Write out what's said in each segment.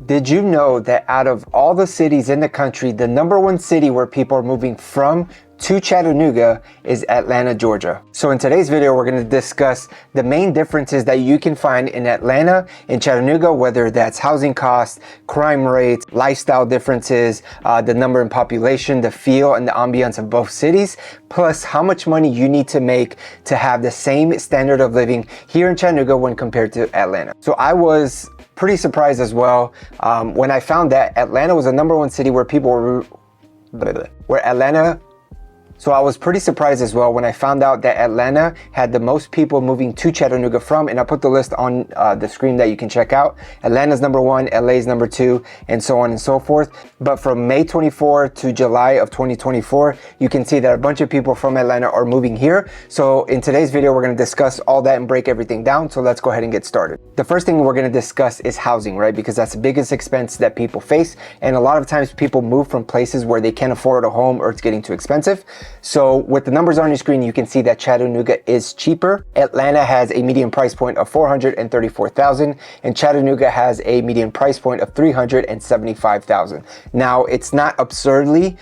Did you know that out of all the cities in the country, the #1 city where people are moving from to Chattanooga is Atlanta, Georgia? So in today's video, we're going to discuss the main differences that you can find in Atlanta and Chattanooga, whether that's housing costs, crime rates, lifestyle differences, the number in population, the feel and the ambiance of both cities, plus how much money you need to make to have the same standard of living here in Chattanooga when compared to Atlanta. So I was pretty surprised as well when I found that Atlanta was the #1 city where people were, So I was pretty surprised as well when I found out that Atlanta had the most people moving to Chattanooga from, and I put the list on the screen that you can check out. Atlanta's #1, LA's #2, and so on and so forth. But from May 24 to July of 2024, you can see that a bunch of people from Atlanta are moving here. So in today's video, we're gonna discuss all that and break everything down. So let's go ahead and get started. The first thing we're gonna discuss is housing, right? Because that's the biggest expense that people face. And a lot of times people move from places where they can't afford a home or it's getting too expensive. So with the numbers on your screen, you can see that Chattanooga is cheaper. Atlanta has a median price point of $434,000 and Chattanooga has a median price point of $375,000. Now, it's not absurdly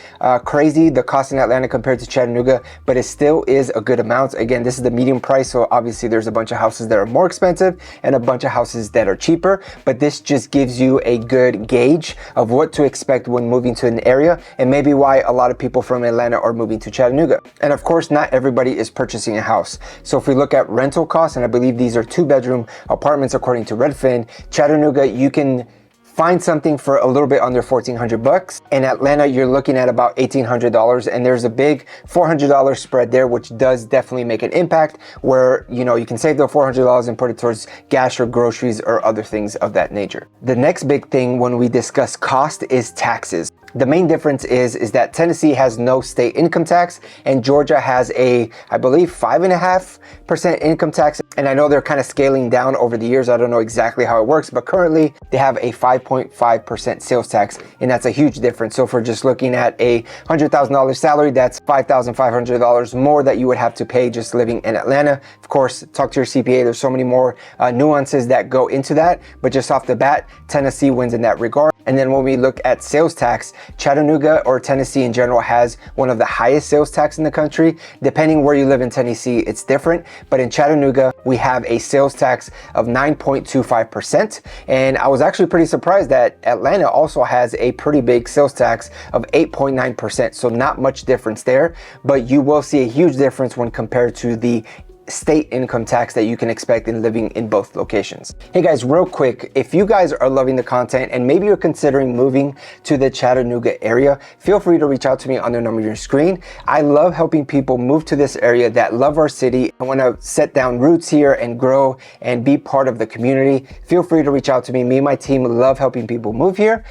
crazy, the cost in Atlanta compared to Chattanooga, but it still is a good amount. Again, this is the median price, so obviously there's a bunch of houses that are more expensive and a bunch of houses that are cheaper, but this just gives you a good gauge of what to expect when moving to an area and maybe why a lot of people from Atlanta are moving to Chattanooga. And of course, not everybody is purchasing a house. So if we look at rental costs, and I believe these are 2-bedroom apartments according to Redfin, Chattanooga, you can find something for a little bit under $1,400. In Atlanta, you're looking at about $1,800, and there's a big $400 spread there, which does definitely make an impact where, you know, you can save the $400 and put it towards gas or groceries or other things of that nature. The next big thing when we discuss cost is taxes. The main difference is that Tennessee has no state income tax and Georgia has a, I believe, 5.5% income tax. And I know they're kind of scaling down over the years. I don't know exactly how it works, but currently they have a 5.5% sales tax, and that's a huge difference. So if we're just looking at a $100,000 salary, that's $5,500 more that you would have to pay just living in Atlanta. Of course, talk to your CPA. There's so many more nuances that go into that, but just off the bat, Tennessee wins in that regard. And then when we look at sales tax, Chattanooga or Tennessee in general has one of the highest sales tax in the country. Depending where you live in Tennessee, it's different. But in Chattanooga, we have a sales tax of 9.25%. And I was actually pretty surprised that Atlanta also has a pretty big sales tax of 8.9%. So not much difference there, but you will see a huge difference when compared to the state income tax that you can expect in living in both locations. Hey guys, real quick, if you guys are loving the content and maybe you're considering moving to the Chattanooga area, feel free to reach out to me on the number on your screen. I love helping people move to this area that love our city and want to set down roots here and grow and be part of the community. Feel free to reach out to me. Me and my team love helping people move here.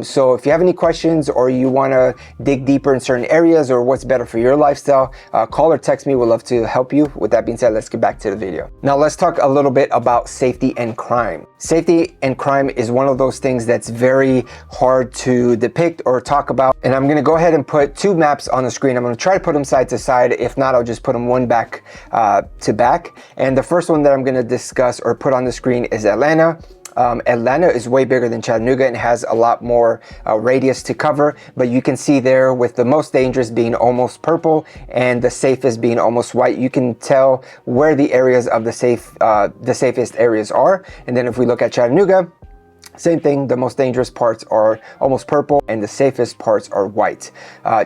So if you have any questions or you want to dig deeper in certain areas or what's better for your lifestyle, call or text me. We'd love to help you. With that being said, let's get back to the video. Now let's talk a little bit about safety and crime. Safety and crime is one of those things that's very hard to depict or talk about. And I'm gonna go ahead and put 2 maps on the screen. I'm gonna try to put them side to side. If not, I'll just put them one back to back. And the first one that I'm gonna discuss or put on the screen is Atlanta. Atlanta is way bigger than Chattanooga and has a lot more radius to cover, but you can see there with the most dangerous being almost purple and the safest being almost white, you can tell where the areas of the safest areas are. And then if we look at Chattanooga, same thing, the most dangerous parts are almost purple and the safest parts are white.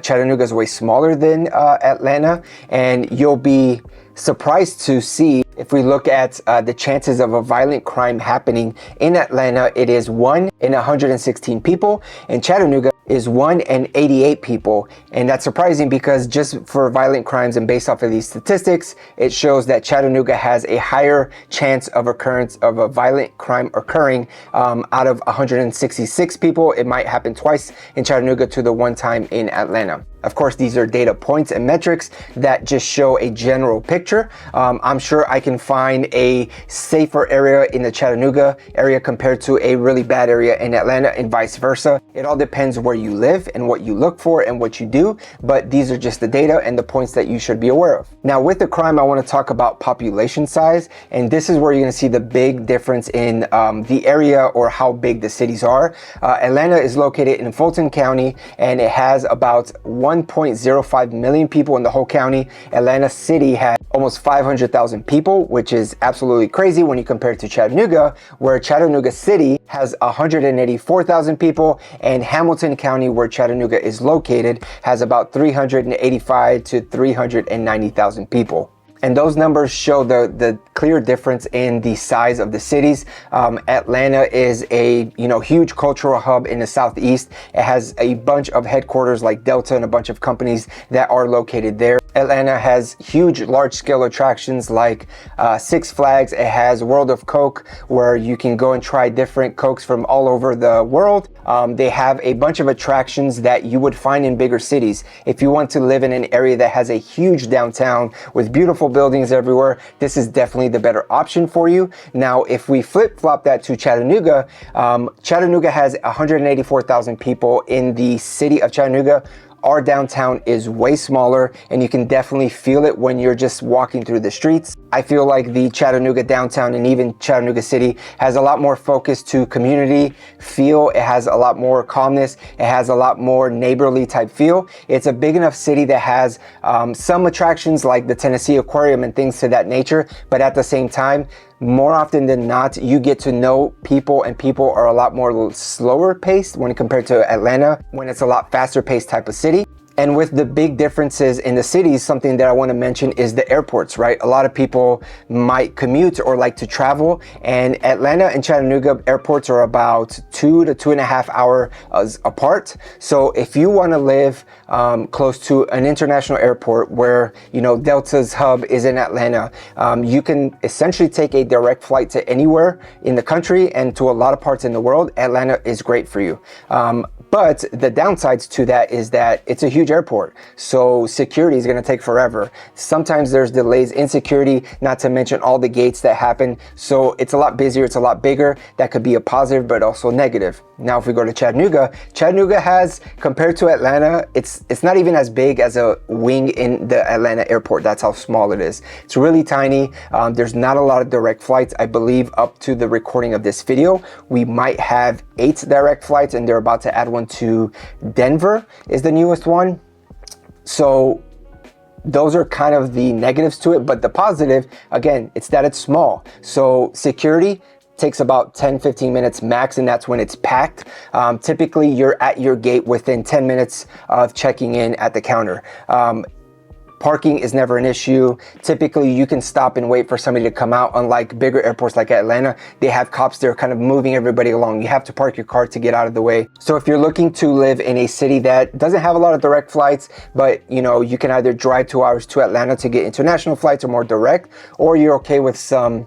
Chattanooga is way smaller than Atlanta, and you'll be surprised to see if we look at the chances of a violent crime happening in Atlanta, it is 1 in 116 people, and Chattanooga is 1 in 88 people. And that's surprising because just for violent crimes and based off of these statistics, it shows that Chattanooga has a higher chance of occurrence of a violent crime occurring. Out of 166 people, it might happen twice in Chattanooga to the 1 time in Atlanta. Of course, these are data points and metrics that just show a general picture. I'm sure I can find a safer area in the Chattanooga area compared to a really bad area in Atlanta and vice versa. It all depends where you live and what you look for and what you do, but these are just the data and the points that you should be aware of. Now with the crime, I want to talk about population size, and this is where you're going to see the big difference in the area or how big the cities are. Atlanta is located in Fulton County, and it has about 1.05 million people in the whole county. Atlanta City has almost 500,000 people, which is absolutely crazy when you compare it to Chattanooga, where Chattanooga City has 184,000 people, and Hamilton County, where Chattanooga is located, has about 385 to 390,000 people. And those numbers show the clear difference in the size of the cities. Atlanta is a huge cultural hub in the Southeast. It has a bunch of headquarters like Delta and a bunch of companies that are located there. Atlanta has huge large-scale attractions like Six Flags. It has World of Coke, where you can go and try different Cokes from all over the world. They have a bunch of attractions that you would find in bigger cities. If you want to live in an area that has a huge downtown with beautiful buildings everywhere, this is definitely the better option for you. Now, if we flip-flop that to Chattanooga, Chattanooga has 184,000 people in the city of Chattanooga. Our downtown is way smaller, and you can definitely feel it when you're just walking through the streets. I feel like the Chattanooga downtown and even Chattanooga City has a lot more focus to community feel. It has a lot more calmness. It has a lot more neighborly type feel. It's a big enough city that has some attractions like the Tennessee Aquarium and things to that nature, but at the same time, more often than not, you get to know people, and people are a lot more slower paced when compared to Atlanta, when it's a lot faster paced type of city. And with the big differences in the cities, something that I want to mention is the airports, right? A lot of people might commute or like to travel, and Atlanta and Chattanooga airports are about 2 to 2.5 hours apart. So if you want to live close to an international airport where, Delta's hub is in Atlanta, you can essentially take a direct flight to anywhere in the country and to a lot of parts in the world. Atlanta is great for you. But the downsides to that is that it's a huge airport, so security is going to take forever. Sometimes there's delays in security, not to mention all the gates that happen. So it's a lot busier, it's a lot bigger. That could be a positive, but also negative. Now, if we go to Chattanooga, Chattanooga has, compared to Atlanta, it's not even as big as a wing in the Atlanta airport. That's how small it is. It's really tiny. There's not a lot of direct flights. I believe up to the recording of this video, we might have 8 direct flights, and they're about to add one to Denver is the newest one. So those are kind of the negatives to it, but the positive, again, it's that it's small. So security takes about 10-15 minutes max, and that's when it's packed. Typically you're at your gate within 10 minutes of checking in at the counter. Parking is never an issue. Typically, you can stop and wait for somebody to come out. Unlike bigger airports like Atlanta, they have cops there kind of moving everybody along. You have to park your car to get out of the way. So if you're looking to live in a city that doesn't have a lot of direct flights, but you can either drive 2 hours to Atlanta to get international flights or more direct, or you're okay with some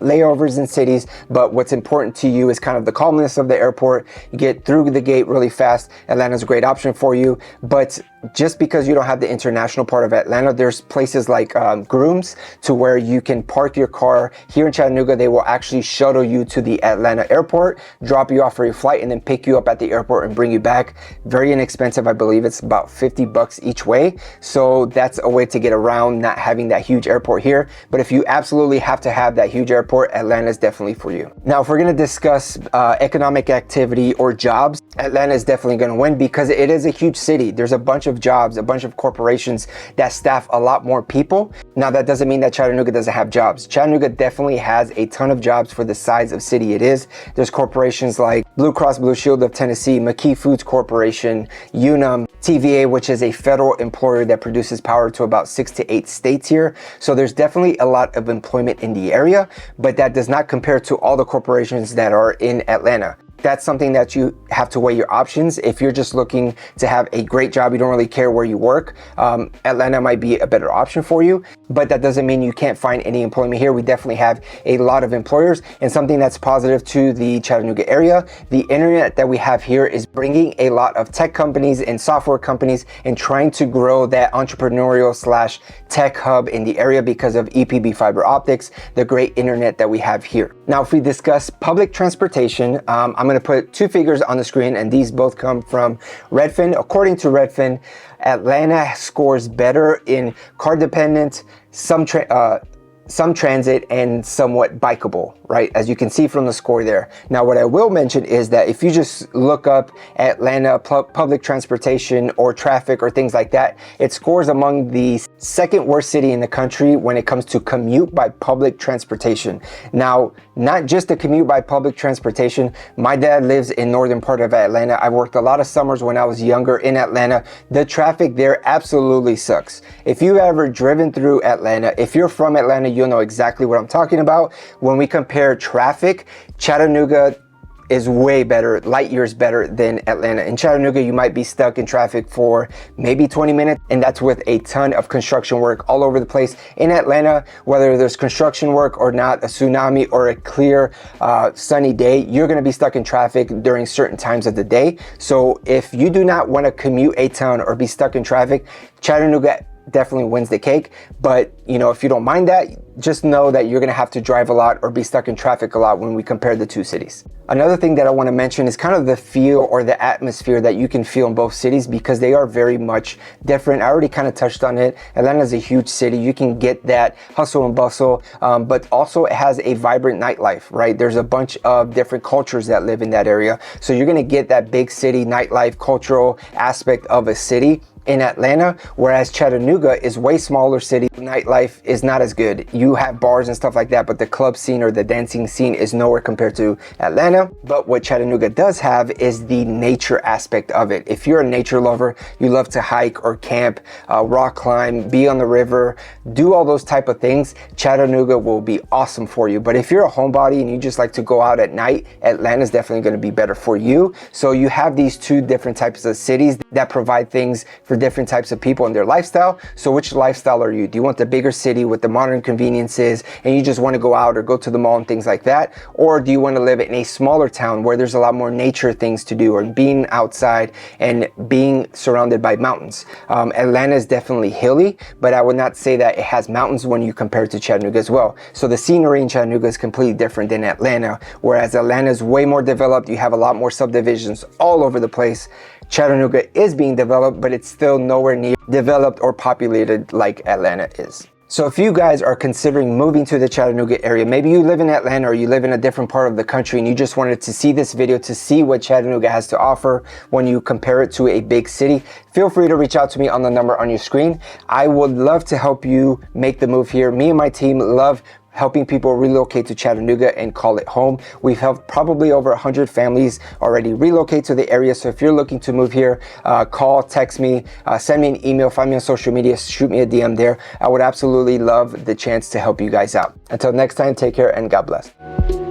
layovers in cities, but what's important to you is kind of the calmness of the airport. You get through the gate really fast. Atlanta's a great option for you, but just because you don't have the international part of Atlanta, there's places like Grooms to where you can park your car. Here in Chattanooga, they will actually shuttle you to the Atlanta airport, drop you off for your flight, and then pick you up at the airport and bring you back. Very inexpensive. I believe it's about $50 each way. So that's a way to get around not having that huge airport here. But if you absolutely have to have that huge airport, Atlanta is definitely for you. Now, if we're going to discuss economic activity or jobs, Atlanta is definitely going to win because it is a huge city. There's a bunch of jobs, a bunch of corporations that staff a lot more people. Now, that doesn't mean that Chattanooga doesn't have jobs. Chattanooga definitely has a ton of jobs for the size of city it is. There's corporations like Blue Cross Blue Shield of Tennessee, McKee Foods Corporation, Unum, TVA, which is a federal employer that produces power to about 6 to 8 states here. So there's definitely a lot of employment in the area, but that does not compare to all the corporations that are in Atlanta. That's something that you have to weigh your options. If you're just looking to have a great job, you don't really care where you work, Atlanta might be a better option for you, but that doesn't mean you can't find any employment here. We definitely have a lot of employers, and something that's positive to the Chattanooga area, the internet that we have here is bringing a lot of tech companies and software companies and trying to grow that entrepreneurial / tech hub in the area because of EPB fiber optics, the great internet that we have here. Now, if we discuss public transportation, I'm going to put two figures on the screen, and these both come from Redfin. According to Redfin, Atlanta scores better in car dependent, some transit, and somewhat bikeable, right? As you can see from the score there. Now, what I will mention is that if you just look up Atlanta public transportation or traffic or things like that, it scores among the second worst city in the country when it comes to commute by public transportation. Now, not just the commute by public transportation. My dad lives in northern part of Atlanta. I worked a lot of summers when I was younger in Atlanta. The traffic there absolutely sucks. If you've ever driven through Atlanta, if you're from Atlanta, you'll know exactly what I'm talking about. When we compare traffic, Chattanooga is way better, light years better than Atlanta. In Chattanooga, you might be stuck in traffic for maybe 20 minutes, and that's with a ton of construction work all over the place. In Atlanta, whether there's construction work or not, a tsunami or a clear sunny day, you're gonna be stuck in traffic during certain times of the day. So if you do not wanna commute a ton or be stuck in traffic, Chattanooga definitely wins the cake. But you know, if you don't mind that, just know that you're gonna have to drive a lot or be stuck in traffic a lot when we compare the two cities. Another thing that I want to mention is kind of the feel or the atmosphere that you can feel in both cities, because they are very much different. I already kind of touched on it. Atlanta is a huge city. You can get that hustle and bustle, but also it has a vibrant nightlife, right? There's a bunch of different cultures that live in that area. So you're gonna get that big city nightlife cultural aspect of a city in Atlanta, whereas Chattanooga is way smaller city. Nightlife is not as good. You have bars and stuff like that, but the club scene or the dancing scene is nowhere compared to Atlanta. But what Chattanooga does have is the nature aspect of it. If you're a nature lover, you love to hike or camp, rock climb, be on the river, do all those type of things, Chattanooga will be awesome for you. But if you're a homebody and you just like to go out at night, Atlanta is definitely going to be better for you. So you have these two different types of cities that provide things for different types of people and their lifestyle. So which lifestyle are you? Do you want the bigger city with the modern conveniences and you just want to go out or go to the mall and things like that? Or do you want to live in a smaller town where there's a lot more nature things to do, or being outside and being surrounded by mountains? Atlanta is definitely hilly, but I would not say that it has mountains when you compare it to Chattanooga as well. So the scenery in Chattanooga is completely different than Atlanta, whereas Atlanta is way more developed. You have a lot more subdivisions all over the place. Chattanooga is being developed, but it's still nowhere near developed or populated like Atlanta is. So if you guys are considering moving to the Chattanooga area, maybe you live in Atlanta or you live in a different part of the country and you just wanted to see this video to see what Chattanooga has to offer when you compare it to a big city, feel free to reach out to me on the number on your screen. I would love to help you make the move here. Me and my team love helping people relocate to Chattanooga and call it home. We've helped probably over 100 families already relocate to the area. So if you're looking to move here, call, text me, send me an email, find me on social media, shoot me a DM there. I would absolutely love the chance to help you guys out. Until next time, take care and God bless.